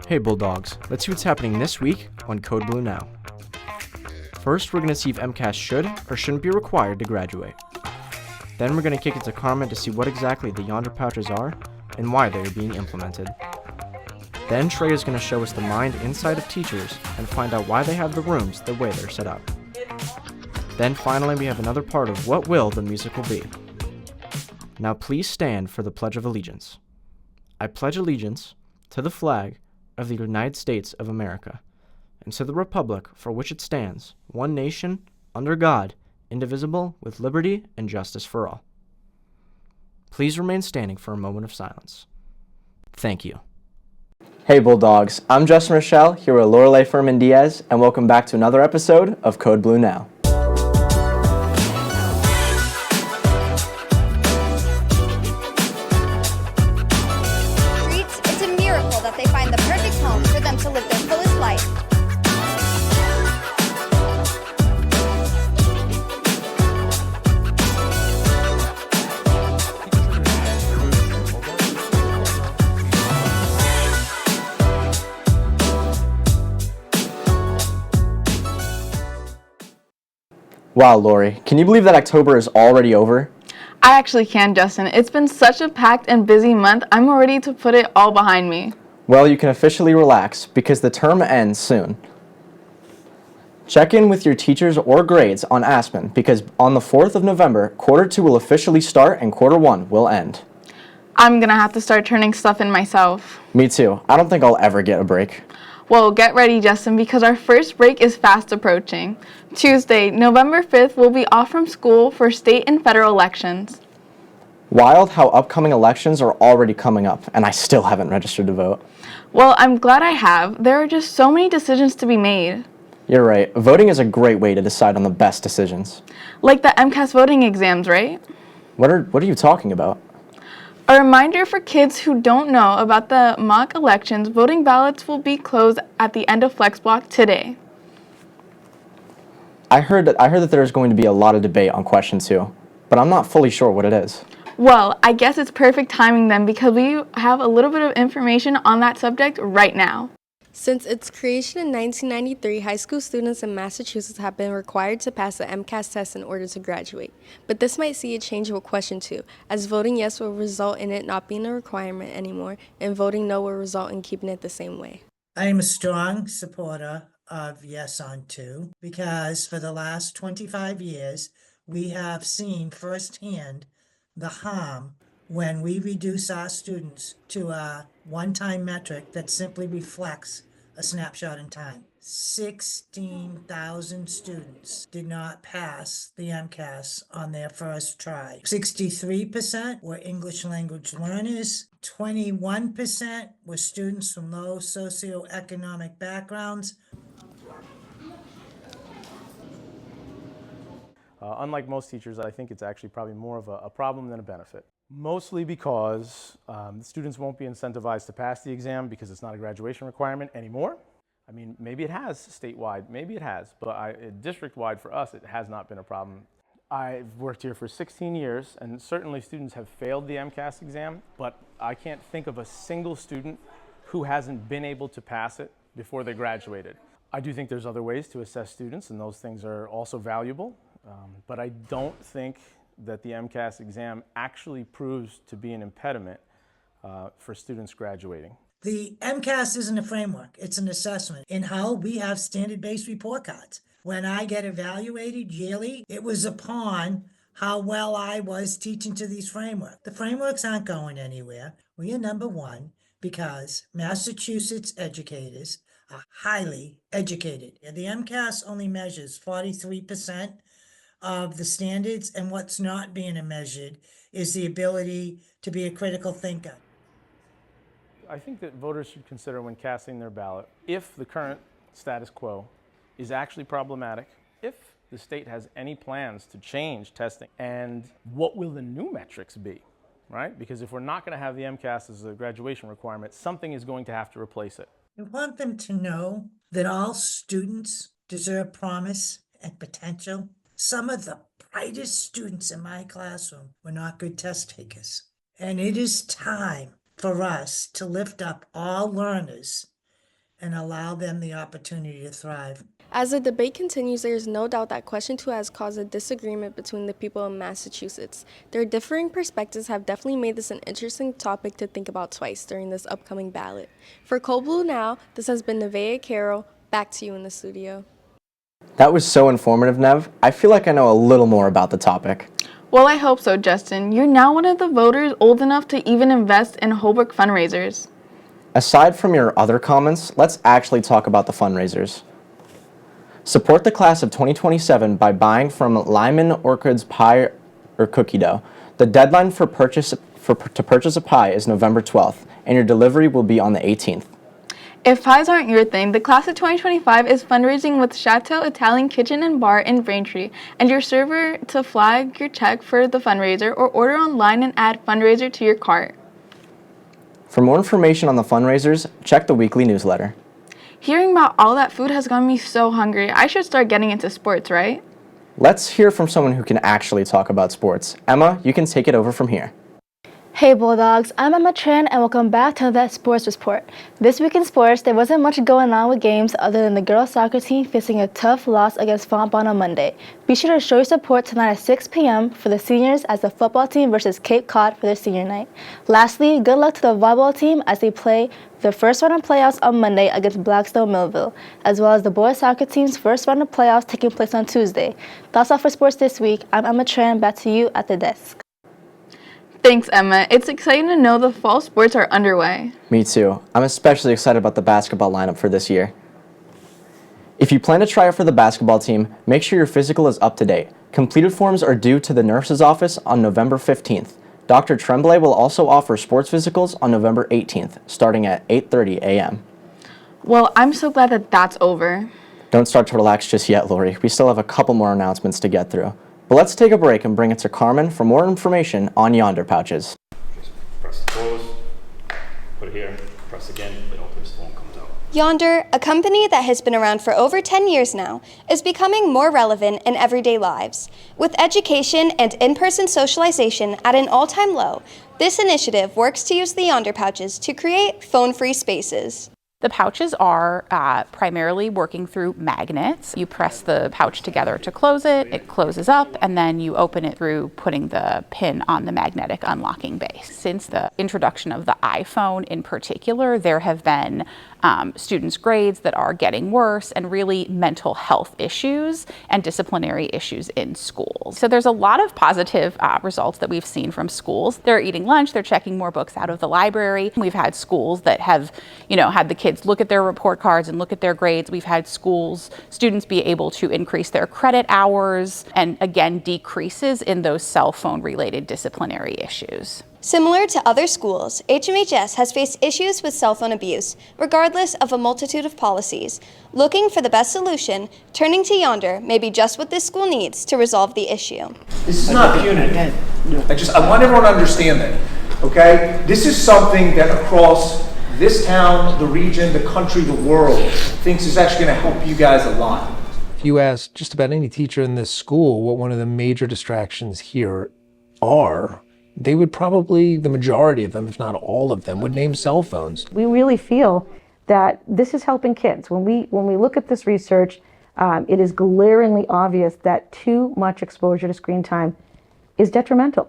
Hey Bulldogs, let's see what's happening this week on Code Blue Now. First, we're going to see if MCAS should or shouldn't be required to graduate. Then we're going to kick it to Carmen to see what exactly the yonder pouches are and why they are being implemented. Then Trey is going to show us the mind inside of teachers and find out why they have the rooms the way they're set up. Then finally we have another part of What Will the Music Will Be. Now please stand for the Pledge of Allegiance. I pledge allegiance to the flag of the United States of America, and to the republic for which it stands, one nation, under God, indivisible, with liberty and justice for all. Please remain standing for a moment of silence. Thank you. Hey Bulldogs, I'm Justin Rochelle, here with Lorelei Furman Diaz, and welcome back to another episode of Code Blue Now. They find the perfect home for them to live their fullest life. Wow, Lori, can you believe that October is already over? I actually can, Justin. It's been such a packed and busy month, I'm ready to put it all behind me. Well, you can officially relax because the term ends soon. Check in with your teachers or grades on Aspen because on the 4th of November, quarter 2 will officially start and quarter 1 will end. I'm gonna have to start turning stuff in myself. Me too. I don't think I'll ever get a break. Well, get ready, Justin, because our first break is fast approaching. Tuesday, November 5th, we'll be off from school for state and federal elections. Wild how upcoming elections are already coming up, and I still haven't registered to vote. Well, I'm glad I have. There are just so many decisions to be made. You're right. Voting is a great way to decide on the best decisions. Like the MCAS voting exams, right? What are you talking about? A reminder for kids who don't know about the mock elections, voting ballots will be closed at the end of FlexBlock today. I heard that there's going to be a lot of debate on question 2, but I'm not fully sure what it is. Well, I guess it's perfect timing then because we have a little bit of information on that subject right now. Since its creation in 1993, high school students in Massachusetts have been required to pass the MCAS test in order to graduate. But this might see a change with question 2, as voting yes will result in it not being a requirement anymore, and voting no will result in keeping it the same way. I am a strong supporter of yes on 2 because for the last 25 years, we have seen firsthand the harm when we reduce our students to a one-time metric that simply reflects a snapshot in time. 16,000 students did not pass the MCAS on their first try. 63% were English language learners. 21% were students from low socioeconomic backgrounds. Unlike most teachers, I think it's actually probably more of a problem than a benefit. Mostly because the students won't be incentivized to pass the exam because it's not a graduation requirement anymore. I mean, maybe it has statewide, maybe it has, but district-wide for us, it has not been a problem. I've worked here for 16 years, and certainly students have failed the MCAS exam, but I can't think of a single student who hasn't been able to pass it before they graduated. I do think there's other ways to assess students, and those things are also valuable. But I don't think that the MCAS exam actually proves to be an impediment for students graduating. The MCAS isn't a framework, it's an assessment. In how we have standard-based report cards. When I get evaluated yearly, it was upon how well I was teaching to these frameworks. The frameworks aren't going anywhere. We are number 1 because Massachusetts educators are highly educated. And the MCAS only measures 43% of the standards, and what's not being measured is the ability to be a critical thinker. I think that voters should consider when casting their ballot if the current status quo is actually problematic, if the state has any plans to change testing, and what will the new metrics be, right? Because if we're not going to have the MCAS as a graduation requirement, something is going to have to replace it. We want them to know that all students deserve promise and potential. Some of the brightest students in my classroom were not good test takers. And it is time for us to lift up all learners and allow them the opportunity to thrive. As the debate continues, there is no doubt that question 2 has caused a disagreement between the people in Massachusetts. Their differing perspectives have definitely made this an interesting topic to think about twice during this upcoming ballot. For Cold Blue Now, this has been Nevaeh Carroll. Back to you in the studio. That was so informative, Nev. I feel like I know a little more about the topic. Well, I hope so, Justin. You're now one of the voters old enough to even invest in Holbrook fundraisers. Aside from your other comments, let's actually talk about the fundraisers. Support the class of 2027 by buying from Lyman Orchard's Pie or Cookie Dough. The deadline to purchase a pie is November 12th, and your delivery will be on the 18th. If pies aren't your thing, the class of 2025 is fundraising with Chateau Italian Kitchen and Bar in Braintree, and your server to flag your check for the fundraiser or order online and add fundraiser to your cart. For more information on the fundraisers, check the weekly newsletter. Hearing about all that food has gotten me so hungry. I should start getting into sports, right? Let's hear from someone who can actually talk about sports. Emma, you can take it over from here. Hey Bulldogs, I'm Emma Tran and welcome back to that Sports Report. This week in sports, there wasn't much going on with games other than the girls soccer team facing a tough loss against Fontbonne on Monday. Be sure to show your support tonight at 6 p.m. for the seniors as the football team versus Cape Cod for their senior night. Lastly, good luck to the volleyball team as they play their first round of playoffs on Monday against Blackstone Millville, as well as the boys soccer team's first round of playoffs taking place on Tuesday. That's all for sports this week. I'm Emma Tran, back to you at the desk. Thanks, Emma. It's exciting to know the fall sports are underway. Me too. I'm especially excited about the basketball lineup for this year. If you plan to try out for the basketball team, make sure your physical is up to date. Completed forms are due to the nurse's office on November 15th. Dr. Tremblay will also offer sports physicals on November 18th, starting at 8:30 a.m. Well, I'm so glad that that's over. Don't start to relax just yet, Lori. We still have a couple more announcements to get through. But let's take a break and bring it to Carmen for more information on Yonder pouches. Just press pause, put it here, press again, it opens, the phone comes out. Yonder, a company that has been around for over 10 years now, is becoming more relevant in everyday lives. With education and in-person socialization at an all-time low, this initiative works to use the Yonder pouches to create phone-free spaces. The pouches are primarily working through magnets. You press the pouch together to close it, it closes up, and then you open it through putting the pin on the magnetic unlocking base. Since the introduction of the iPhone in particular, there have been students' grades that are getting worse and really mental health issues and disciplinary issues in schools. So there's a lot of positive results that we've seen from schools. They're eating lunch, they're checking more books out of the library. We've had schools that have, had the kids look at their report cards and look at their grades. We've had students be able to increase their credit hours and again, decreases in those cell phone related disciplinary issues. Similar to other schools, HMHS has faced issues with cell phone abuse, regardless of a multitude of policies. Looking for the best solution, turning to Yonder may be just what this school needs to resolve the issue. This is not punitive. I want everyone to understand that, okay? This is something that across this town, the region, the country, the world, thinks is actually going to help you guys a lot. If you ask just about any teacher in this school what one of the major distractions here are, they would probably, the majority of them, if not all of them, would name cell phones. We really feel that this is helping kids. When we look at this research, it is glaringly obvious that too much exposure to screen time is detrimental.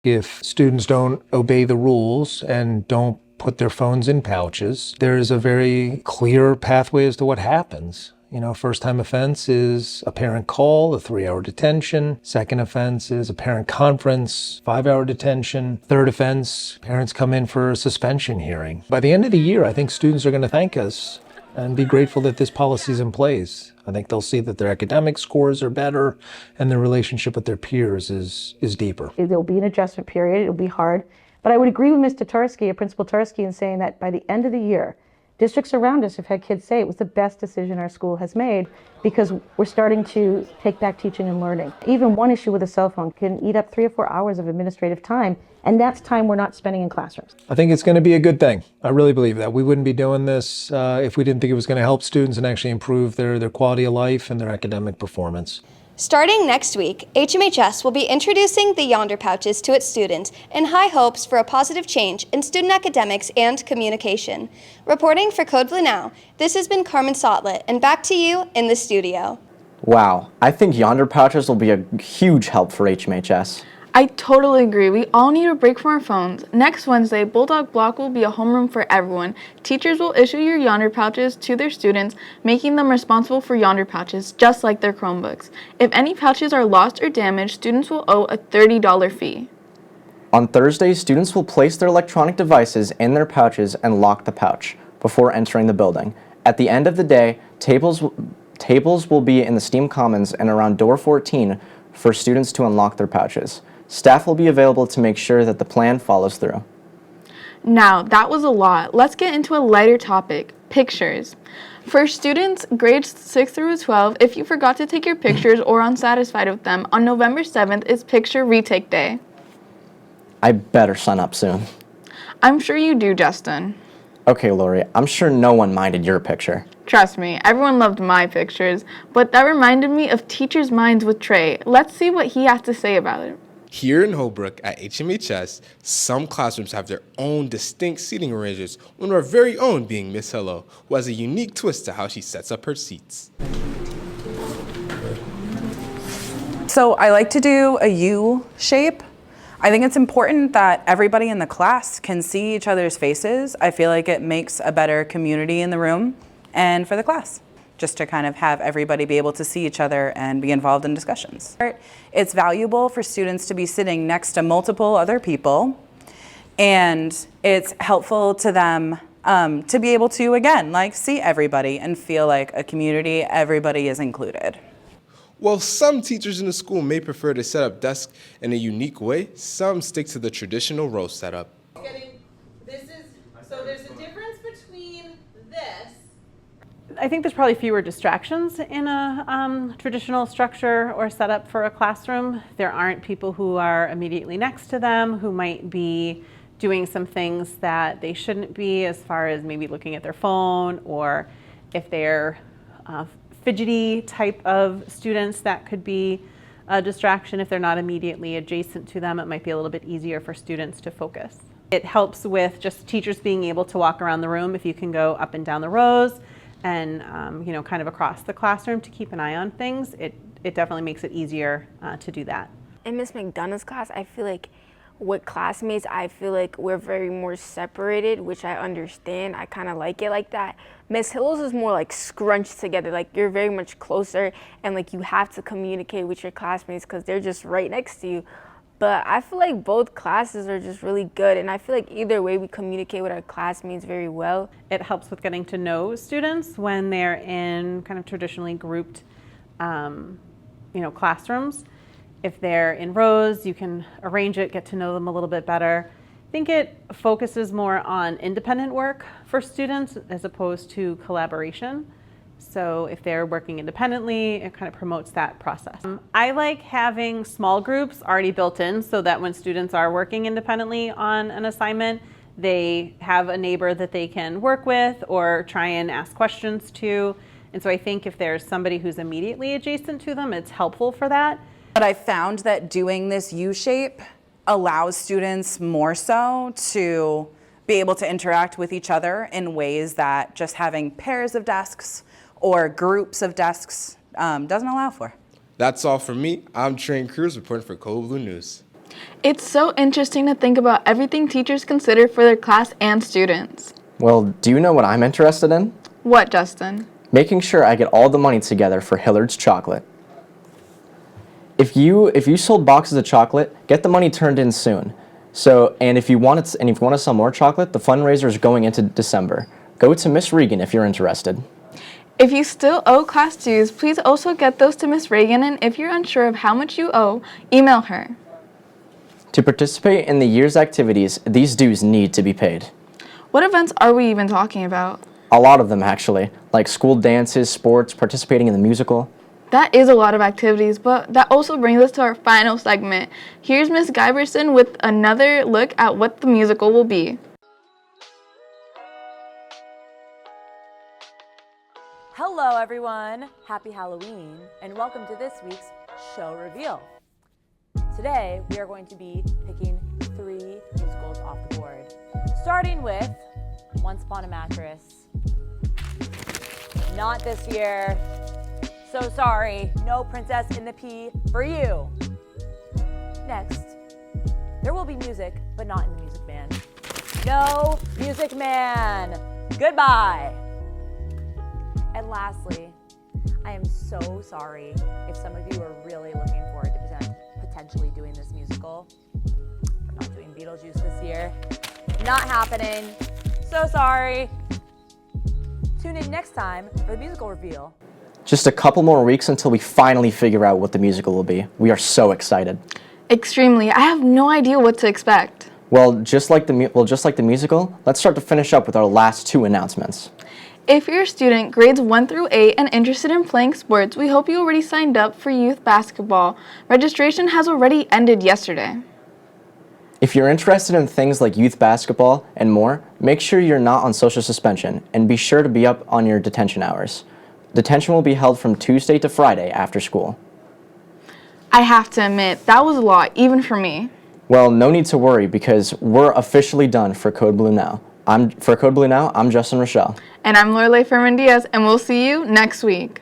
If students don't obey the rules and don't put their phones in pouches, there's a very clear pathway as to what happens. First-time offense is a parent call, a 3-hour detention. Second offense is a parent conference, 5-hour detention. Third offense, parents come in for a suspension hearing. By the end of the year, I think students are going to thank us and be grateful that this policy is in place. I think they'll see that their academic scores are better and their relationship with their peers is deeper. There'll be an adjustment period. It'll be hard. But I would agree with Mr. Tursky, Principal Tursky, in saying that by the end of the year, districts around us have had kids say it was the best decision our school has made because we're starting to take back teaching and learning. Even one issue with a cell phone can eat up 3 or 4 hours of administrative time, and that's time we're not spending in classrooms. I think it's going to be a good thing. I really believe that. We wouldn't be doing this if we didn't think it was going to help students and actually improve their quality of life and their academic performance. Starting next week, HMHS will be introducing the Yonder pouches to its students in high hopes for a positive change in student academics and communication. Reporting for Code Blue Now, this has been Carmen Sotlet, and back to you in the studio. Wow, I think Yonder pouches will be a huge help for HMHS. I totally agree. We all need a break from our phones. Next Wednesday, Bulldog Block will be a homeroom for everyone. Teachers will issue your Yonder pouches to their students, making them responsible for Yonder pouches, just like their Chromebooks. If any pouches are lost or damaged, students will owe a $30 fee. On Thursday, students will place their electronic devices in their pouches and lock the pouch before entering the building. At the end of the day, tables will be in the STEAM Commons and around door 14 for students to unlock their pouches. Staff will be available to make sure that the plan follows through. Now, that was a lot. Let's get into a lighter topic, pictures. For students grades 6 through 12, if you forgot to take your pictures or are unsatisfied with them, on November 7th is Picture Retake Day. I better sign up soon. I'm sure you do, Justin. Okay, Lori, I'm sure no one minded your picture. Trust me, everyone loved my pictures, but that reminded me of Teachers' Minds with Trey. Let's see what he has to say about it. Here in Holbrook at HMHS, some classrooms have their own distinct seating arrangements, one of our very own being Miss Hello, who has a unique twist to how she sets up her seats. So I like to do a U shape. I think it's important that everybody in the class can see each other's faces. I feel like it makes a better community in the room and for the class, just to kind of have everybody be able to see each other and be involved in discussions. It's valuable for students to be sitting next to multiple other people, and it's helpful to them to be able to, again, like see everybody and feel like a community, everybody is included. While some teachers in the school may prefer to set up desks in a unique way, some stick to the traditional row setup. So there's a difference between this. I think there's probably fewer distractions in a traditional structure or setup for a classroom. There aren't people who are immediately next to them who might be doing some things that they shouldn't be, as far as maybe looking at their phone, or if they're fidgety type of students, that could be a distraction. If they're not immediately adjacent to them, it might be a little bit easier for students to focus. It helps with just teachers being able to walk around the room if you can go up and down the rows and kind of across the classroom to keep an eye on things. It definitely makes it easier to do that. In Miss McDonough's class, I feel like with classmates, I feel like we're very more separated, which I understand. I kind of like it like that. Miss Hill's is more like scrunched together, like you're very much closer, and like you have to communicate with your classmates because they're just right next to you. But I feel like both classes are just really good, and I feel like either way we communicate with our classmates very well. It helps with getting to know students when they're in kind of traditionally grouped classrooms. If they're in rows, you can arrange it, get to know them a little bit better. I think it focuses more on independent work for students as opposed to collaboration. So if they're working independently, it kind of promotes that process. I like having small groups already built in so that when students are working independently on an assignment, they have a neighbor that they can work with or try and ask questions to. And so I think if there's somebody who's immediately adjacent to them, it's helpful for that. But I found that doing this U shape allows students more so to be able to interact with each other in ways that just having pairs of desks or groups of desks doesn't allow for. That's all from me. I'm Trey Cruz reporting for Code Blue News. It's so interesting to think about everything teachers consider for their class and students. Well, do you know what I'm interested in? What, Justin? Making sure I get all the money together for Hillard's chocolate. If you sold boxes of chocolate, get the money turned in soon. And if you want to sell more chocolate, the fundraiser is going into December. Go to Miss Regan if you're interested. If you still owe class dues, please also get those to Miss Reagan, and if you're unsure of how much you owe, email her. To participate in the year's activities, these dues need to be paid. What events are we even talking about? A lot of them, actually, like school dances, sports, participating in the musical. That is a lot of activities, but that also brings us to our final segment. Here's Miss Giberson with another look at what the musical will be. Hello everyone, happy Halloween, and welcome to this week's show reveal. Today, we are going to be picking 3 musicals off the board, starting with Once Upon a Mattress. Not this year. So sorry, no Princess in the P for you. Next, there will be music, but not in the Music Man. No Music Man. Goodbye. And lastly, I am so sorry if some of you are really looking forward to potentially doing this musical. We're not doing Beetlejuice this year. Not happening. So sorry. Tune in next time for the musical reveal. Just a couple more weeks until we finally figure out what the musical will be. We are so excited. Extremely. I have no idea what to expect. Well, just like the musical, let's start to finish up with our last 2 announcements. If you're a student, grades 1 through 8, and interested in playing sports, we hope you already signed up for youth basketball. Registration has already ended yesterday. If you're interested in things like youth basketball and more, make sure you're not on social suspension and be sure to be up on your detention hours. Detention will be held from Tuesday to Friday after school. I have to admit, that was a lot, even for me. Well, no need to worry because we're officially done for Code Blue Now. I'm Justin Rochelle. And I'm Lorelei Fermin Diaz, and we'll see you next week.